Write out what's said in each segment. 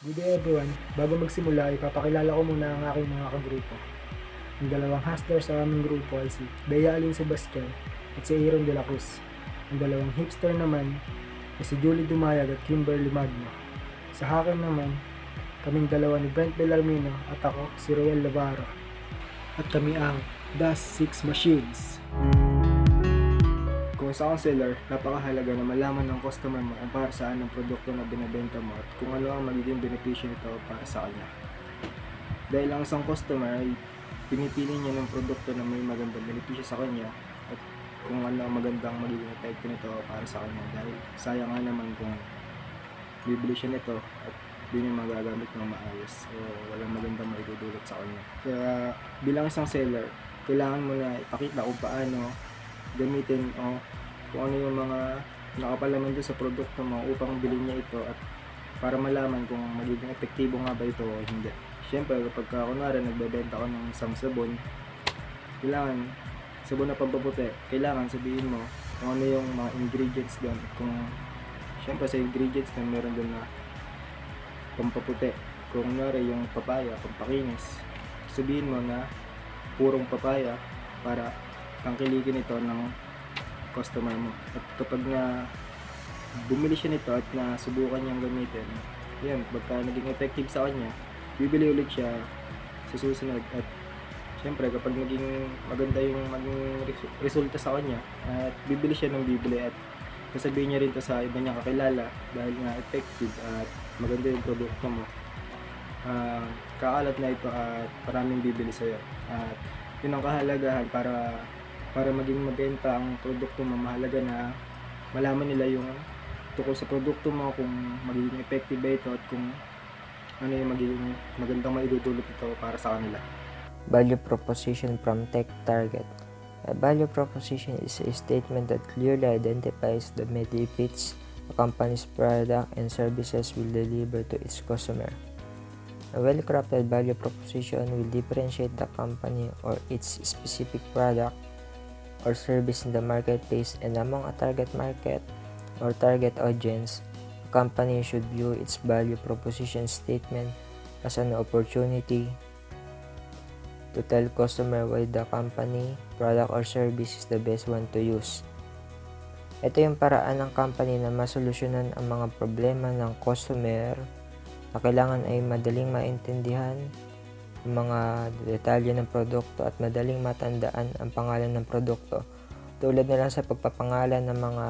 Good day everyone. Bago magsimula, ipapakilala ko muna ang aking mga kagrupo. Ang dalawang hustler sa aming grupo ay si Bea Alin Sebastian at si Aaron De La Cruz. Ang dalawang hipster naman ay si Julie Dumayag at Kimberly Magno. Sa hacker naman, kaming dalawa ni Brent Bellarmino at ako si Roel Lavaro. At kami ang Das 6 Machines. Kung isa kang seller, napakahalaga na malaman ng customer mo kung para saan ang produkto na binibenta mo at kung ano ang magiging benepisyo nito para sa kanya. Dahil ang isang customer ay pinipili niya ng produkto na may magandang benepisyo sa kanya at kung ano ang magandang magiging epekto nito para sa kanya, dahil sayang nga naman kung bibili siya nito at di niya magagamit ng maayos o walang magandang maidudulot sa kanya. Kaya bilang isang seller, kailangan mo na ipakita kung paano gamitin o kung ano yung mga nakapalaman doon sa produkto mo upang bilhin niya ito at para malaman kung magiging epektibo nga ba ito o hindi. Siyempre, kapag kunwari nagbebenta ko ng isang sabon, kailangan sabon na pampaputi, kailangan sabihin mo kung ano yung mga ingredients doon. Kung siyempre sa ingredients doon meron doon na pampaputi. Kung kunwari yung papaya, pampakinis, sabihin mo na purong papaya para tangkilikin ito ng customer mo. At kapag na bumili siya nito at nasubukan niyang gamitin, yan, pagka naging effective sa kanya, bibili ulit siya sa susunod. At syempre, kapag naging maganda yung maging resulta sa kanya, at bibili siya ng bibili at sasabihin niya rin to sa iba niya kakilala dahil nga effective at maganda yung produkto mo. Kakalat na ito at maraming bibili sa'yo. At yun ang kahalagahan para maging mabenta ang produkto mo. Mahalaga na malaman nila yung tukol sa produkto mo, kung magiging effective ba ito at kung ano yung magiging magandang maidudulot ito para sa kanila. Value proposition from tech target. A value proposition is a statement that clearly identifies the benefits a company's product and services will deliver to its customer. A well-crafted value proposition will differentiate the company or its specific product or service in the marketplace and among a target market or target audience. A company should view its value proposition statement as an opportunity to tell customer why the company, product, or service is the best one to use. Ito yung paraan ng company na masolusyonan ang mga problema ng customer na kailangan ay madaling maintindihan ang mga detalye ng produkto at madaling matandaan ang pangalan ng produkto. Tulad na lang sa pagpapangalan ng mga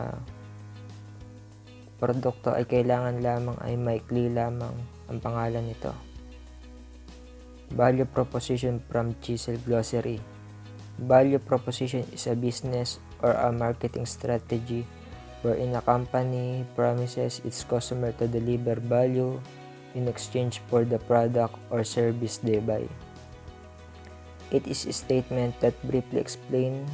produkto ay kailangan lamang ay maikli lamang ang pangalan nito. Value proposition from Chisel Glossary. Value proposition is a business or a marketing strategy wherein a company promises its customer to deliver value in exchange for the product or service they buy. It is a statement that briefly explains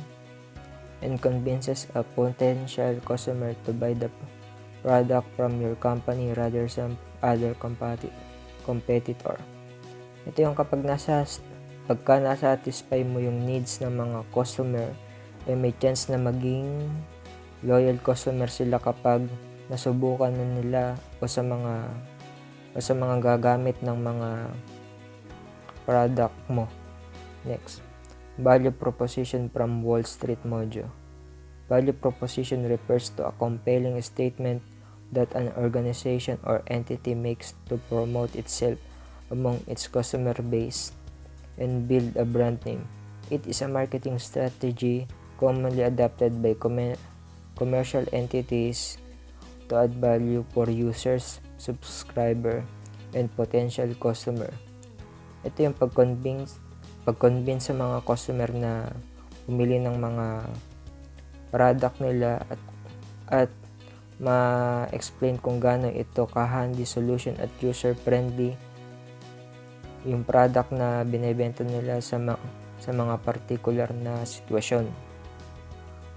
and convinces a potential customer to buy the product from your company rather than some other competitor. Ito yung pagka nasatisfy mo yung needs ng mga customer, ay may chance na maging loyal customer sila kapag nasubukan na nila o sa mga gagamit ng mga product mo. Next, value proposition from Wall Street Mojo. Value proposition refers to a compelling statement that an organization or entity makes to promote itself among its customer base and build a brand name. It is a marketing strategy commonly adopted by commercial entities to add value for users, subscriber, and potential customer. Ito yung pag-convince sa mga customer na pumili ng mga product nila at ma-explain kung gaano ito ka-handy solution at user-friendly yung product na binebenta nila sa mga particular na sitwasyon.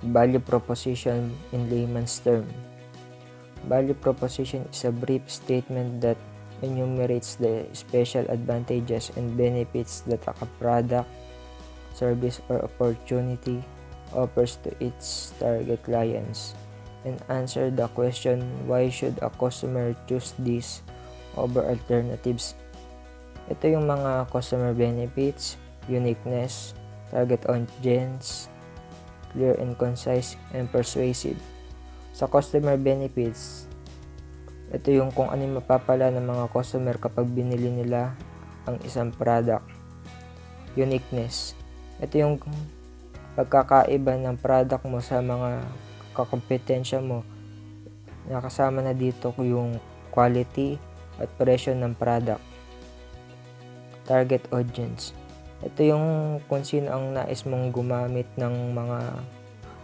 Value proposition in layman's term. Value proposition is a brief statement that enumerates the special advantages and benefits that a product, service, or opportunity offers to its target clients, and answer the question, why should a customer choose this over alternatives. Ito yung mga customer benefits, uniqueness, target audience, clear and concise, and persuasive. Sa customer benefits, ito yung kung ano yung mapapala ng mga customer kapag binili nila ang isang product. Uniqueness, ito yung pagkakaiba ng product mo sa mga kakompetensya mo. Nakasama na dito yung quality at presyo ng product. Target audience, ito yung kung sino ang nais mong gumamit ng mga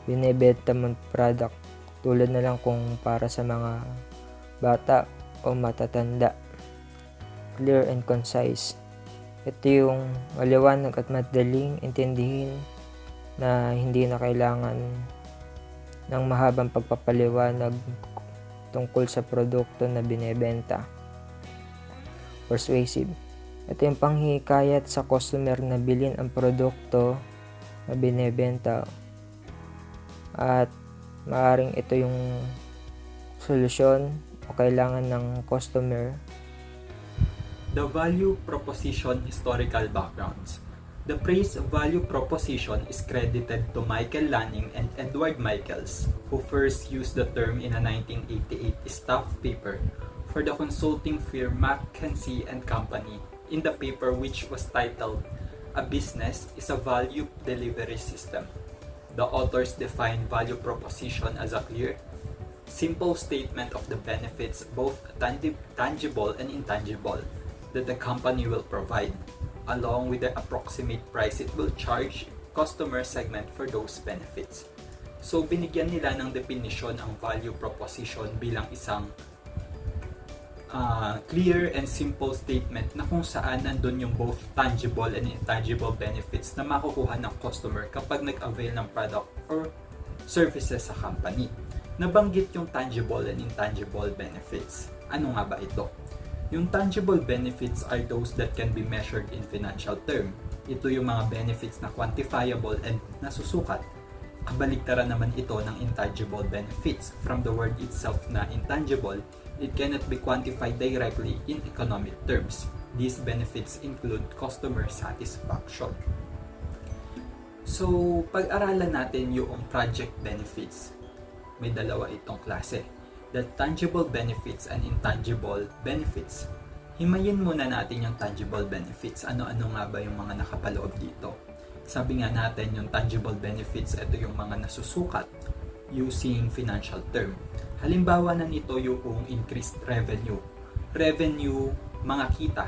binibenta mong product, tulad na lang kung para sa mga bata o matatanda. Clear and concise, ito yung maliwanag at madaling intindihin na hindi na kailangan ng mahabang pagpapaliwanag tungkol sa produkto na binebenta. Persuasive, ito yung panghihikayat sa customer na bilhin ang produkto na binebenta, at maaaring ito yung solusyon o kailangan ng customer. The value proposition historical backgrounds. The phrase value proposition is credited to Michael Lanning and Edward Michaels, who first used the term in a 1988 staff paper for the consulting firm McKinsey & Company. In the paper, which was titled "A Business is a Value Delivery System," the authors define value proposition as a clear, simple statement of the benefits, both tangible and intangible, that the company will provide, along with the approximate price it will charge customer segment for those benefits. So binigyan nila ng definition ang value proposition bilang isang clear and simple statement na kung saan nandun yung both tangible and intangible benefits na makukuha ng customer kapag nag-avail ng product or services sa company. Nabanggit yung tangible and intangible benefits. Ano nga ba ito? Yung tangible benefits are those that can be measured in financial term. Ito yung mga benefits na quantifiable and nasusukat. Kabaligtaran naman ito ng intangible benefits. From the word itself na intangible, it cannot be quantified directly in economic terms. These benefits include customer satisfaction. So, pag-aralan natin yung project benefits. May dalawa itong klase. The tangible benefits and intangible benefits. Himayin muna natin yung tangible benefits. Ano-ano nga ba yung mga nakapaloob dito? Sabi nga natin yung tangible benefits, ito yung mga nasusukat using financial term. Halimbawa na nito yung increased revenue. Revenue, mga kita.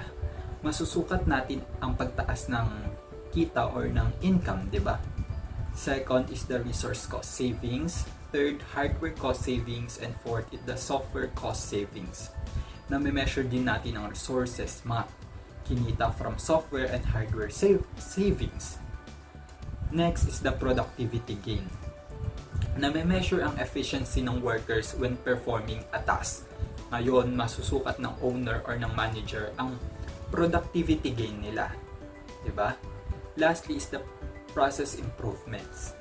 Masusukat natin ang pagtaas ng kita or ng income, di ba? Second is the resource cost savings. Third, hardware cost savings. And fourth is the software cost savings. Na may measure din natin ang resources, mga kinita from software and hardware savings. Next is the productivity gain. Na may measure ang efficiency ng workers when performing a task. Ngayon, masusukat ng owner or ng manager ang productivity gain nila. Diba? Lastly is the process improvements.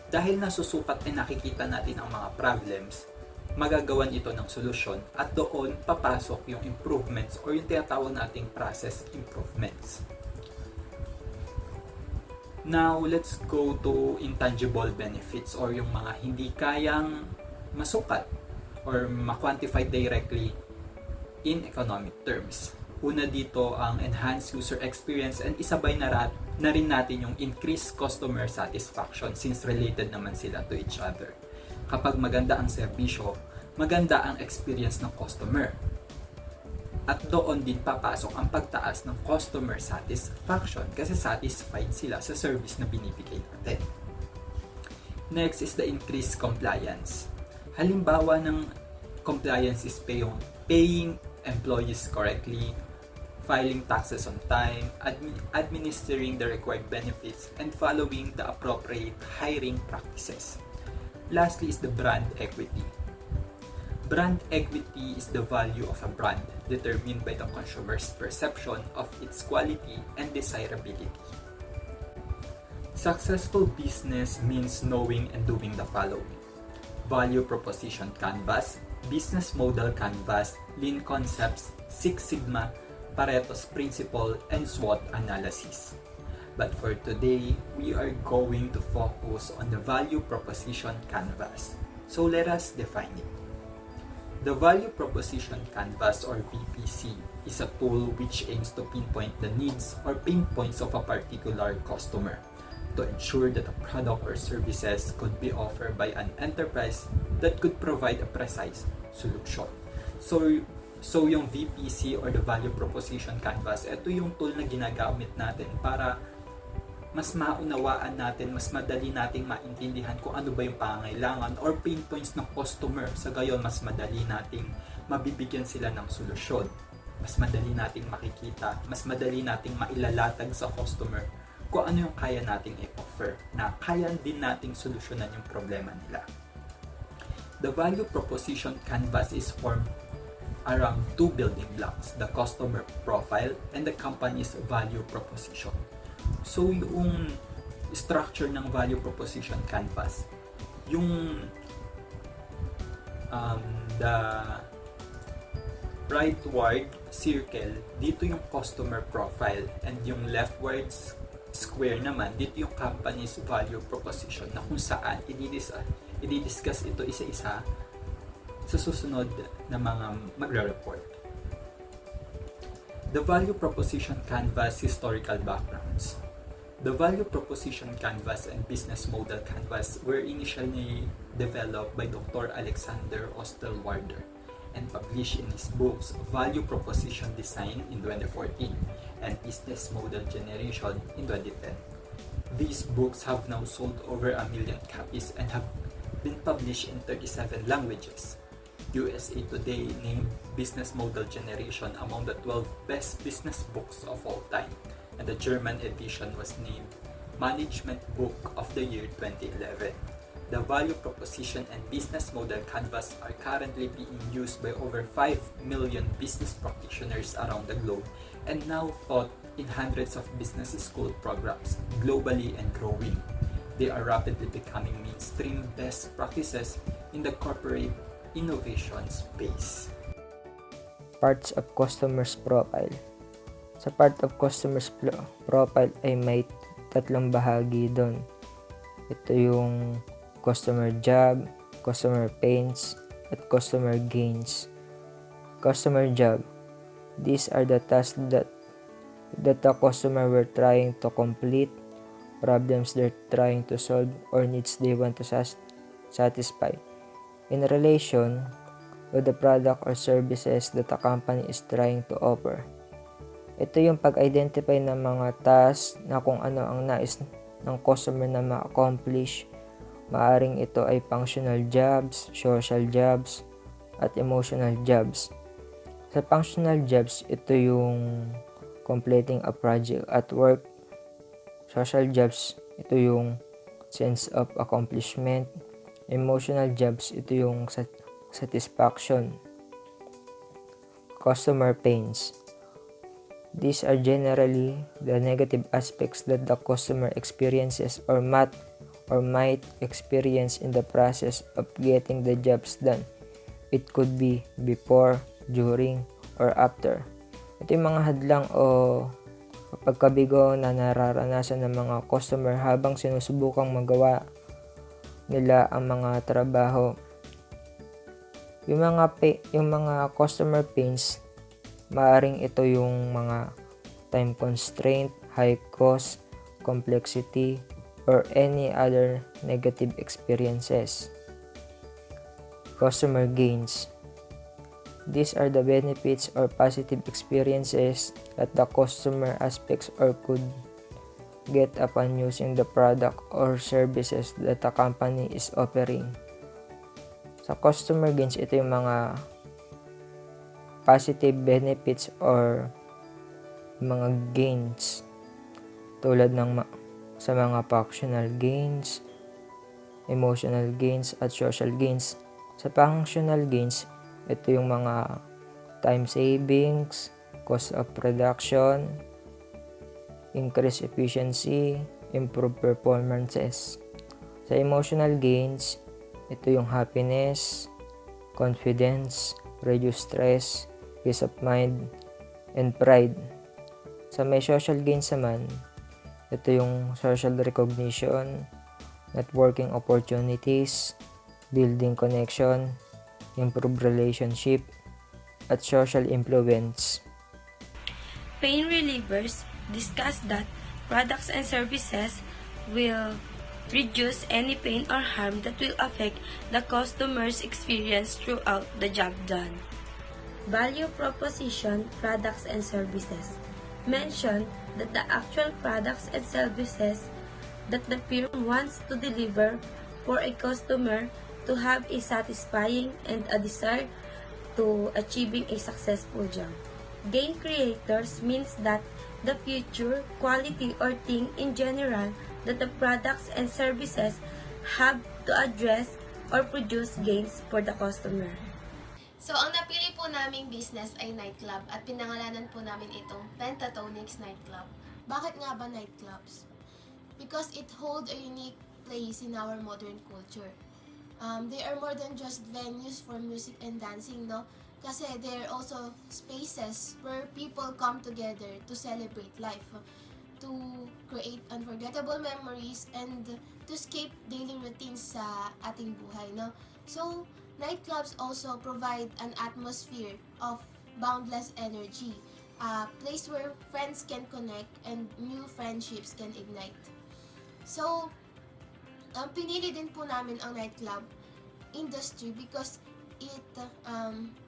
Dahil nasusukat ay nakikita natin ang mga problems, magagawan ito ng solusyon at doon papasok yung improvements or yung tinatawag nating process improvements. Now, let's go to intangible benefits or yung mga hindi kayang masukat or ma-quantify directly in economic terms. Una dito ang enhanced user experience, and isabay na rin natin yung increased customer satisfaction since related naman sila to each other. Kapag maganda ang serbisyo, maganda ang experience ng customer. At doon din papasok ang pagtaas ng customer satisfaction kasi satisfied sila sa service na binibigay natin. Next is the increased compliance. Halimbawa ng compliance is paying employees correctly, filing taxes on time, administering the required benefits, and following the appropriate hiring practices. Lastly is the brand equity. Brand equity is the value of a brand determined by the consumer's perception of its quality and desirability. Successful business means knowing and doing the following: value proposition canvas, business model canvas, lean concepts, Six Sigma, Pareto's principle, and SWOT analysis. But for today, we are going to focus on the value proposition canvas. So let us define it. The Value Proposition Canvas or VPC is a tool which aims to pinpoint the needs or pain points of a particular customer to ensure that a product or services could be offered by an enterprise that could provide a precise solution. So yung VPC or the Value Proposition Canvas, ito yung tool na ginagamit natin para mas maunawaan natin, mas madali nating maintindihan kung ano ba yung pangangailangan or pain points ng customer. Sa gayon, mas madali nating mabibigyan sila ng solusyon. Mas madali nating makikita, mas madali nating mailalatag sa customer kung ano yung kaya nating i-offer na kaya din nating solusyonan yung problema nila. The Value Proposition Canvas is formed around two building blocks, the customer profile and the company's value proposition. So, yung structure ng value proposition canvas, yung the rightward circle, dito yung customer profile, and yung leftward square naman, dito yung company's value proposition na kung saan i-discuss ito isa-isa sa susunod na mga magre-report. The Value Proposition Canvas Historical Backgrounds. The Value Proposition Canvas and Business Model Canvas were initially developed by Dr. Alexander Osterwalder and published in his books Value Proposition Design in 2014 and Business Model Generation in 2010. These books have now sold over 1 million copies and have been published in 37 languages. USA Today named Business Model Generation among the 12 best business books of all time, and the German edition was named Management Book of the Year 2011. The Value Proposition and Business Model Canvas are currently being used by over 5 million business practitioners around the globe and now taught in hundreds of business school programs globally and growing. They are rapidly becoming mainstream best practices in the corporate innovation space. Parts of customer's profile. Sa part of customer's profile ay may tatlong bahagi doon. Ito yung customer job, customer pains, at customer gains. Customer job. These are the tasks that the customer were trying to complete, problems they're trying to solve, or needs they want to satisfy in relation with the product or services that a company is trying to offer. Ito yung pag-identify ng mga tasks na kung ano ang nais ng customer na ma-accomplish. Maaring ito ay functional jobs, social jobs, at emotional jobs. Sa functional jobs, ito yung completing a project at work. Social jobs, ito yung sense of accomplishment. Emotional jobs, ito yung satisfaction. Customer pains. These are generally the negative aspects that the customer experiences or might experience in the process of getting the jobs done. It could be before, during, or after. Ito yung mga hadlang o pagkabigo na nararanasan ng mga customer habang sinusubukang magawa nila ang mga trabaho. Yung mga customer pains, maaring ito yung mga time constraint, high cost, complexity, or any other negative experiences. Customer gains. These are the benefits or positive experiences that the customer aspects or could get upon using the product or services that the company is offering. Sa customer gains, ito yung mga positive benefits or mga gains tulad ng sa mga functional gains, emotional gains, at social gains. Sa functional gains, ito yung mga time savings, cost of production, increase efficiency, improve performances. Sa emotional gains, ito yung happiness, confidence, reduce stress, peace of mind, and pride. Sa may social gains naman, ito yung social recognition, networking opportunities, building connection, improve relationship, at social influence. Pain relievers discuss that products and services will reduce any pain or harm that will affect the customer's experience throughout the job done. Value proposition products and services mention that the actual products and services that the firm wants to deliver for a customer to have a satisfying and a desire to achieving a successful job. Gain creators means that the future, quality, or thing in general that the products and services have to address or produce gains for the customer. So, ang napili po naming business ay nightclub at pinangalanan po namin itong Pentatonix Nightclub. Bakit nga ba nightclubs? Because it holds a unique place in our modern culture. They are more than just venues for music and dancing, no? Kasi they are also spaces where people come together to celebrate life, to create unforgettable memories, and to escape daily routines sa ating buhay, no? So, nightclubs also provide an atmosphere of boundless energy, a place where friends can connect and new friendships can ignite. So, pinili din po namin ang nightclub industry because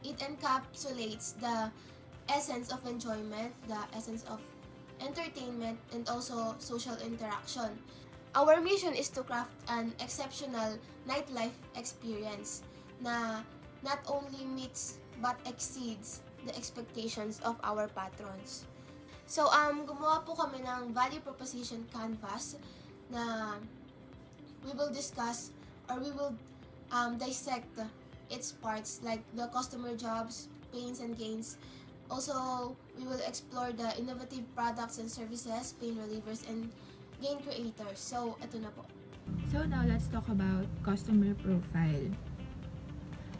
it encapsulates the essence of enjoyment, the essence of entertainment, and also social interaction. Our mission is to craft an exceptional nightlife experience na not only meets but exceeds the expectations of our patrons. So, gumawa po kami ng value proposition canvas na we will discuss or we will dissect its parts like the customer jobs, pains and gains. Also, we will explore the innovative products and services, pain relievers, and gain creators. So, ito na po. So now let's talk about customer profile.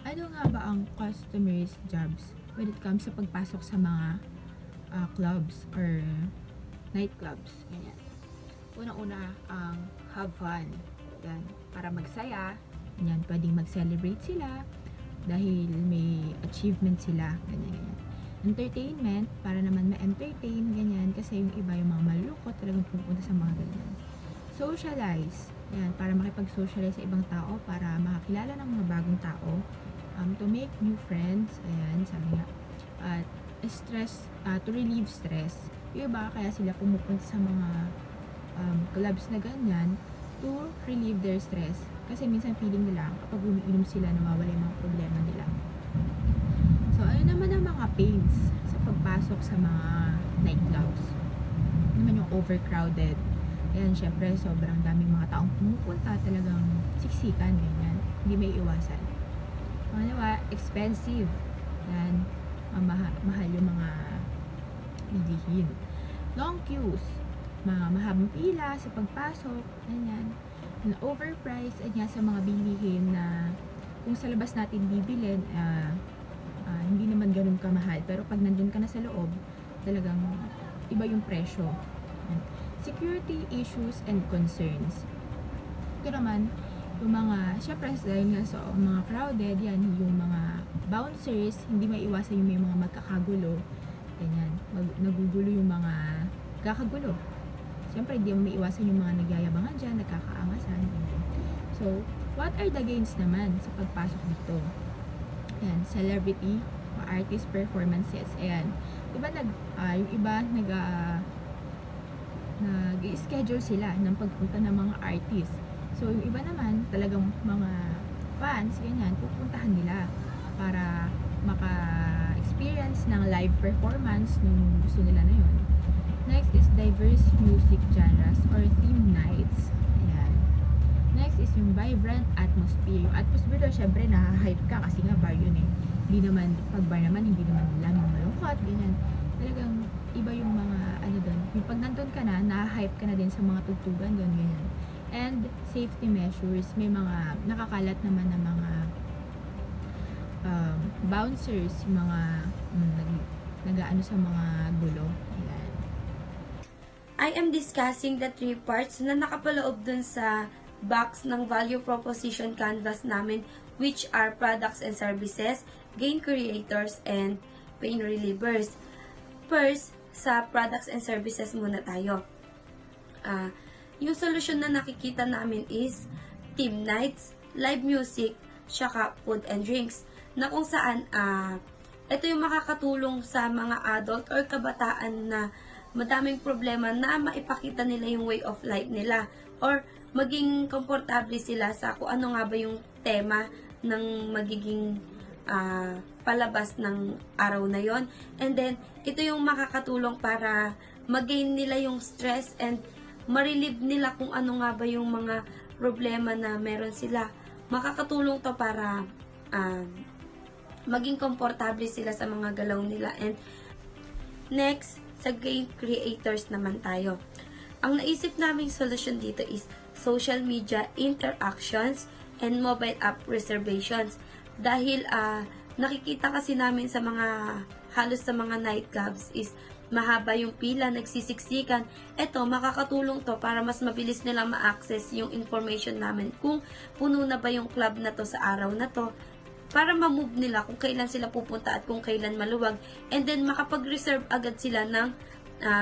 Ano nga ba ang customer's jobs when it comes sa pagpasok sa mga clubs or nightclubs? Ganyan. Unang-una, ang have fun. Yan, para magsaya. Yan, pwedeng mag-celebrate sila dahil may achievement sila. Ganyan, ganyan. Entertainment, para naman ma-entertain, ganyan. Kasi yung iba, yung mga malulukot, talagang pupunta sa mga ganyan. Socialize. Yan, para makipag-socialize sa ibang tao, para makakilala ng mga bagong tao. To make new friends. Ayan, sabi nga. At stress, to relieve stress. Yung iba, kaya sila pumupunta sa mga clubs na ganyan to relieve their stress. Kasi minsan feeling nila kapag umiinom sila, nawawala yung mga problema nila. So, ayun naman ang mga pains sa pagpasok sa mga nightclubs. Ano naman yung overcrowded. Ayan, syempre, sobrang daming mga taong pumupunta, talagang siksikan, ganyan. Hindi may iwasan. Pangalawa, expensive. Yan, mahal yung mga bilihin. Long queues. Mga mahabang pila sa pagpasok, ganyan. Overpriced, yan sa mga bilihin na kung sa labas natin bibilin, hindi naman ganun kamahal. Pero pag nandun ka na sa loob, talagang iba yung presyo. Security issues and concerns. Ito naman, yung mga, syempre dahil nga sa mga crowded, yan, yung mga bouncers, hindi may iwasan yung may mga magkakagulo. Ganyan, nagugulo yung mga kakagulo. Siyempre, hindi mo may iwasan yung mga nagyayabangan dyan, nagkakaangasan. So, what are the gains naman sa pagpasok dito? Ayan, celebrity, artist performances. Ayan, diba yung iba nag-schedule sila ng pagpunta ng mga artist. So, yung iba naman, talagang mga fans, ganyan, pupuntahan nila para maka-experience ng live performance nung gusto nila na yun. Next is diverse music genres or theme nights. Ayan. Next is yung vibrant atmosphere. Yung atmosphere doon, syempre, nahahype ka kasi nga bar yun eh. Hindi naman, pag bar naman, hindi naman lang malungkot, ganyan. Talagang iba yung mga, ano doon. Yung pag nandun ka na, nahahype ka na din sa mga tugtugan doon, ganyan. And safety measures. May mga nakakalat naman na mga bouncers, yung mga nag-aano sa mga gulo. Ayan. I am discussing the 3 parts na nakapaloob dun sa box ng value proposition canvas namin, which are products and services, gain creators, and pain relievers. First, sa products and services muna tayo. Yung solusyon na nakikita namin is team nights, live music, tsaka food and drinks, na kung saan ito yung makakatulong sa mga adult or kabataan na madaming problema na maipakita nila yung way of life nila or maging komportable sila sa kung ano nga ba yung tema ng magiging palabas ng araw na yon. And then, ito yung makakatulong para mag-gain nila yung stress and ma-relieve nila kung ano nga ba yung mga problema na meron sila. Makakatulong to para maging komportable sila sa mga galaw nila. And next, sa game creators naman tayo. Ang naisip naming solution dito is social media interactions and mobile app reservations. Dahil nakikita kasi namin sa mga halos sa mga nightclubs is mahaba yung pila, nagsisiksikan. Ito, makakatulong to para mas mabilis nilang ma-access yung information namin kung puno na ba yung club na to sa araw na to, para ma-move nila kung kailan sila pupunta at kung kailan maluwag. And then, makapag-reserve agad sila ng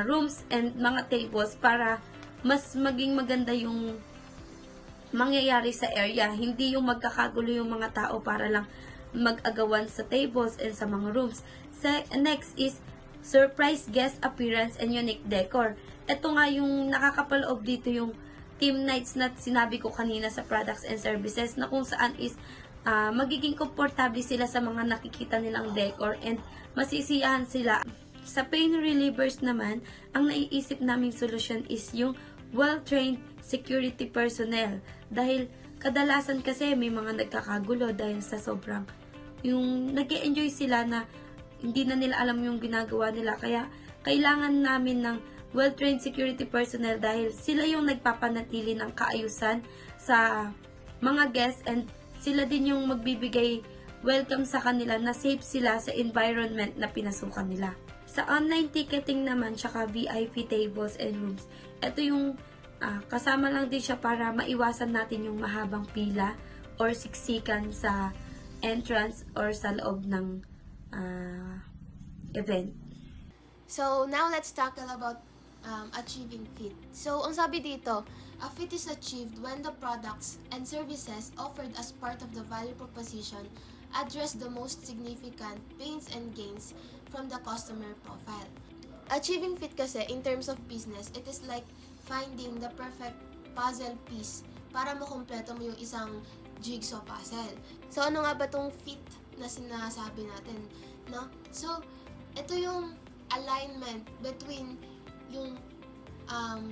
rooms and mga tables para mas maging maganda yung mangyayari sa area. Hindi yung magkakagulo yung mga tao para lang mag-agawan sa tables and sa mga rooms. Next is surprise guest appearance and unique decor. Ito nga yung nakakapaloob dito yung team nights na sinabi ko kanina sa products and services, na kung saan is magiging komportable sila sa mga nakikita nilang decor and masisiyahan sila. Sa pain relievers naman, ang naiisip naming solusyon is yung well-trained security personnel. Dahil kadalasan kasi may mga nagkakagulo dahil sa sobrang yung nag-e-enjoy sila na hindi na nila alam yung ginagawa nila. Kaya kailangan namin ng well-trained security personnel dahil sila yung nagpapanatili ng kaayusan sa mga guests and sila din yung magbibigay welcome sa kanila na safe sila sa environment na pinasukan nila. Sa online ticketing naman, tsaka VIP tables and rooms, ito yung kasama lang din siya para maiwasan natin yung mahabang pila or siksikan sa entrance or sa loob ng event. So, now let's tackle about achieving fit. So, ang sabi dito, a fit is achieved when the products and services offered as part of the value proposition address the most significant pains and gains from the customer profile. Achieving fit kasi, in terms of business, it is like finding the perfect puzzle piece para makumpleto mo yung isang jigsaw puzzle. So, ano nga ba tong fit na sinasabi natin, no? So, ito yung alignment between yung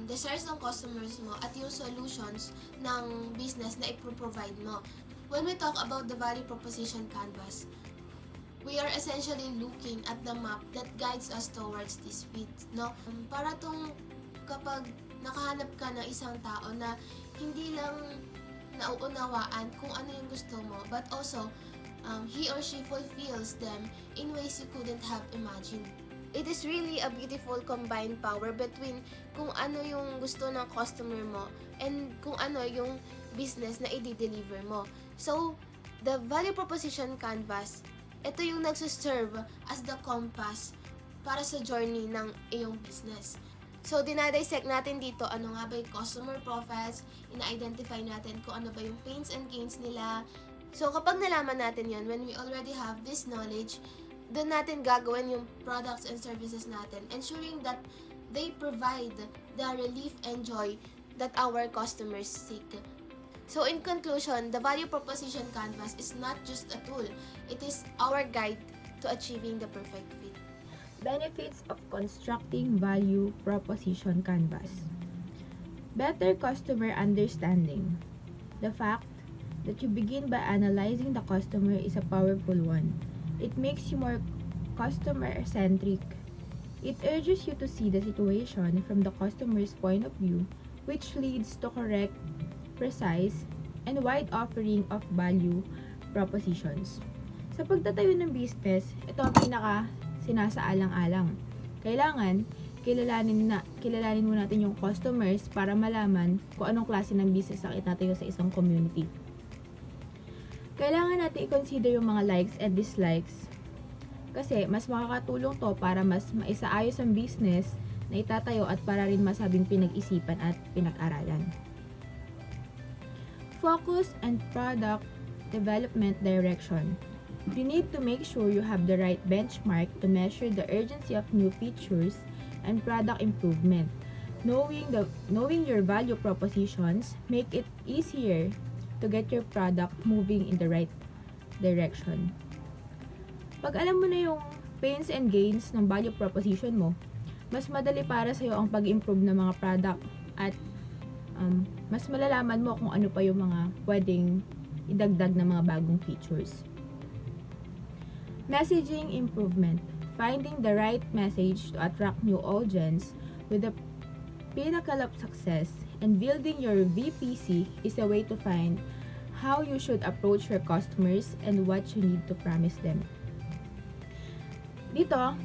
desires ng customers mo at yung solutions ng business na i-provide mo. When we talk about the value proposition canvas, we are essentially looking at the map that guides us towards this fit, no? Para tong kapag nakahanap ka ng isang tao na hindi lang nauunawaan kung ano yung gusto mo, but also he or she fulfills them in ways you couldn't have imagined. It is really a beautiful combined power between kung ano yung gusto ng customer mo and kung ano yung business na i-deliver mo. So, the value proposition canvas, ito yung nagsiserve as the compass para sa journey ng iyong business. So, dinadissect natin dito ano nga ba yung customer profiles, ina-identify natin kung ano ba yung pains and gains nila. So, kapag nalaman natin yon, when we already have this knowledge, doon natin gagawin yung products and services natin, ensuring that they provide the relief and joy that our customers seek. So in conclusion, the value proposition canvas is not just a tool, it is our guide to achieving the perfect fit. Benefits of constructing value proposition canvas. Better customer understanding. The fact that you begin by analyzing the customer is a powerful one. It makes you more customer-centric. It urges you to see the situation from the customer's point of view, which leads to correct, precise, and wide offering of value propositions. Sa pagtatayo ng business, ito ang pinaka sinasaalang-alang. Kailangan kilalanin mo natin yung customers para malaman kung anong klase ng business ang itatayo sa isang community. Kailangan natin i-consider yung mga likes and dislikes kasi mas makakatulong to para mas maisaayos ang business na itatayo at para rin masabing pinag-isipan at pinag-aralan. Focus and product development direction. You need to make sure you have the right benchmark to measure the urgency of new features and product improvement. Knowing your value propositions make it easier to get your product moving in the right direction. Pag alam mo na yung pains and gains ng value proposition mo, mas madali para sa'yo ang pag-improve ng mga product at mas malalaman mo kung ano pa yung mga pwedeng idagdag na mga bagong features. Messaging improvement. Finding the right message to attract new audience with the pinnacle of success and building your VPC is a way to find how you should approach your customers and what you need to promise them. Dito,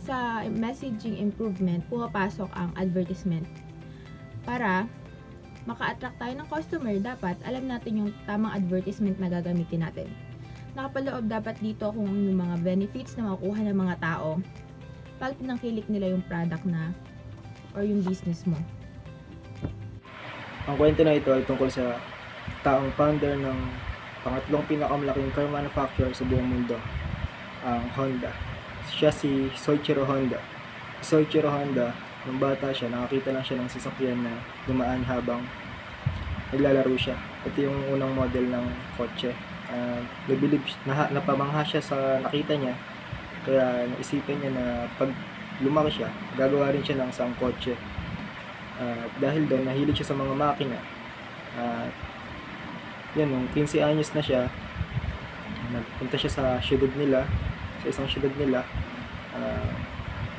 sa messaging improvement, pumapasok ang advertisement. Para maka-attract tayo ng customer, dapat alam natin yung tamang advertisement na gagamitin natin. Nakapaloob dapat dito kung yung mga benefits na makukuha ng mga tao pag pinangkilik nila yung product na or yung business mo. Ang kwento na ito ay tungkol sa taong founder ng pangatlong pinakamalaking car manufacturer sa buong mundo, ang Honda. Siya si Soichiro Honda. Si Soichiro Honda, nung bata siya, nakakita lang siya ng sasakyan na dumaan habang naglalaro siya. Ito yung unang model ng kotse. Napamangha siya sa nakita niya, kaya naisipan niya na pag lumaki siya, gagawa rin siya ng isang kotse. Dahil doon, nahilig siya sa mga makina. Nung 15 anyos na siya, nagpunta siya sa isang syudad nila.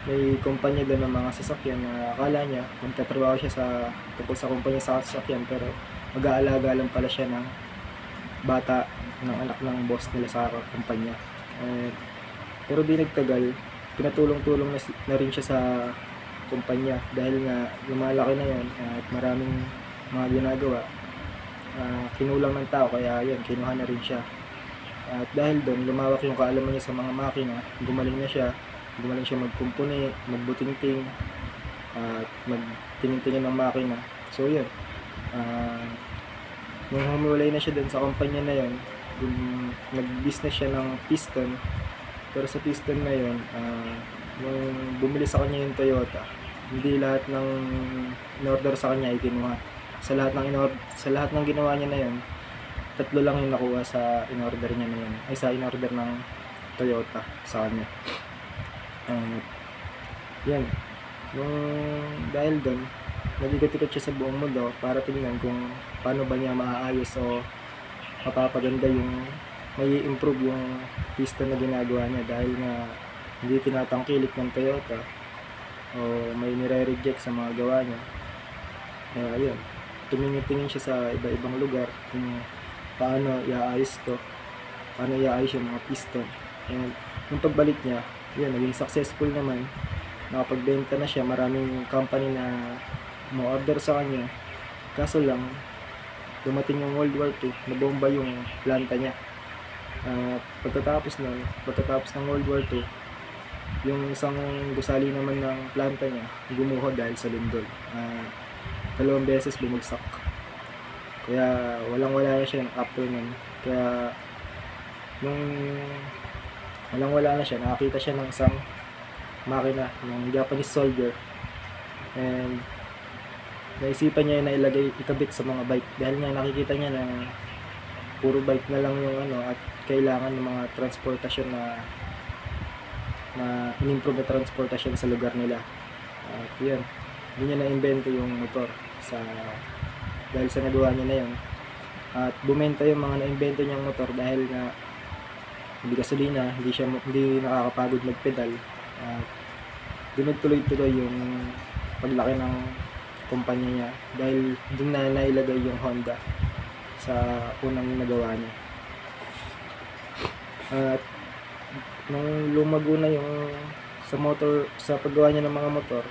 May kumpanya doon ng mga sasakyan na akala niya magtatrabaho siya tungkol sa kumpanya sa sasakyan, pero mag-aalaga lang pala siya ng bata, ng anak ng boss nila sa kumpanya. Pero di nagtagal, pinatulong-tulong na rin siya sa kumpanya dahil nga lumalaki na yun at maraming mga ginagawa. Kinulang ng tao, kaya yun, kinuha na rin siya. At dahil doon, lumawak yung kaalaman niya sa mga makina, gumaling siya magkumpuni, magbutingting, at magtingin-tingin ng makina. So yun, nung humiwalay na siya doon sa kumpanya na yun, nag-business siya ng piston. Pero sa piston na yun, nung bumili sa kanya yung Toyota, hindi lahat ng in-order sa kanya ay kinuha. Sa lahat ng ginawa niya na yun, 3 lang yung nakuha sa in-order niya na yun, ay sa in-order ng Toyota sa kanya. Yan. Dahil doon, nag-ikot-ikot siya sa buong mundo para tingnan kung paano ba niya maaayos o mapapaganda may improve yung piston na ginagawa niya, dahil nga hindi tinatangkilik ng Toyota o may nire-reject sa mga gawa niya. Kaya ayun, tumingin-tingin siya sa iba-ibang lugar kung paano iaayos yung mga piston. And nung pagbalik niya, yun, naging successful naman. Nakapagbenta na siya, maraming company na mo-order sa kanya. Kaso lang, dumating yung World War II, nabomba yung planta niya. Pagkatapos ng World War II, yung isang gusali naman ng planta niya, gumuho dahil sa lindol. 2 beses bumagsak. Kaya walang-wala na siya after nun. Kaya nung walang-wala na siya, nakakita siya ng isang makina ng Japanese soldier, and naisipan niya na ikabit sa mga bike, dahil nga nakikita niya na puro bike na lang yung at kailangan ng mga transportasyon na in-improve na transportasyon sa lugar nila. At yun, hindi niya na-invento yung motor dahil sa nagawa niya na yun. At bumenta yung mga na-invento niyang motor dahil nga hindi gasolina, hindi nakakapagod magpedal. Doon nagtuloy-tuloy yung paglaki ng kumpanya niya, dahil doon na nailagay yung Honda sa unang nagawa niya. At nung lumago na yung sa paggawa niya ng mga motor,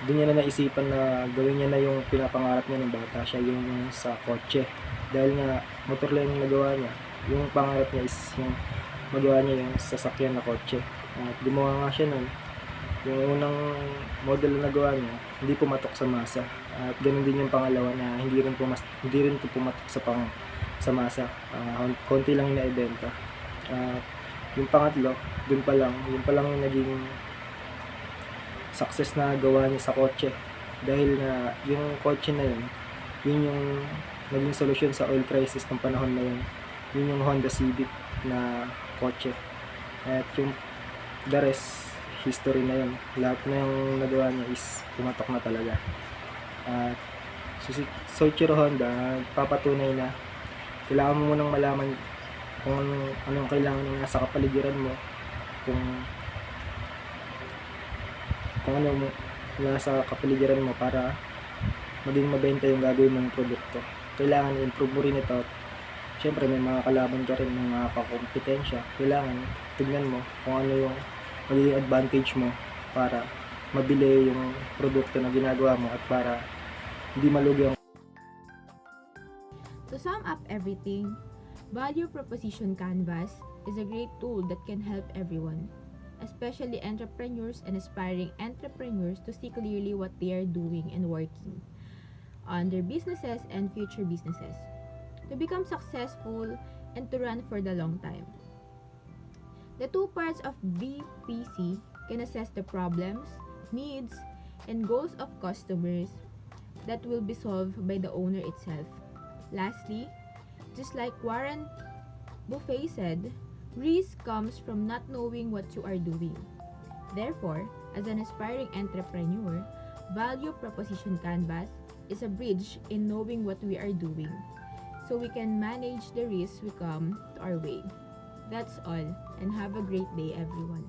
doon niya na naisipan na gawin niya na yung pinapangarap niya ng bata siya, yung sa kotse. Dahil nga motor lang yung nagawa niya, yung pangarap niya is yung magawa niya yung sasakyan na kotse. At gumawa nga siya nun. Yung unang model na nagawa niya, hindi pumatok sa masa. At ganun din yung pangalawa na hindi rin po pumatok sa masa. Konti lang yung naibenta. At yung pangatlo, yung pa lang yung naging success na gawa niya sa kotse. Dahil nga yung kotse na yun yung naging solusyon sa oil crisis ng panahon na yun. Yun yung Honda Civic na kotse. At yung the rest, history na yun. Lahat na yung nagawa niya is pumatok na talaga. At Soichiro Honda, papatunay na kailangan mo munang malaman kung anong kailangan ng nasa kapaligiran mo, kung ano mo nasa kapaligiran mo para maging mabenta yung gagawin mong produkto. Kailangan i-improve mo rin ito. Siyempre may mga kalaban ka rin, mga kakompetensya. Kailangan tignan mo kung ano yung magiging advantage mo para mabili yung produkto na ginagawa mo at para hindi malugi ang. To sum up everything, Value Proposition Canvas is a great tool that can help everyone, especially entrepreneurs and aspiring entrepreneurs, to see clearly what they are doing and working on their businesses and future businesses, to become successful and to run for the long time. The two parts of VPC can assess the problems, needs, and goals of customers that will be solved by the owner itself. Lastly, just like Warren Buffett said, risk comes from not knowing what you are doing. Therefore, as an aspiring entrepreneur, Value Proposition Canvas is a bridge in knowing what we are doing, so we can manage the risks we come to our way. That's all, and have a great day, everyone.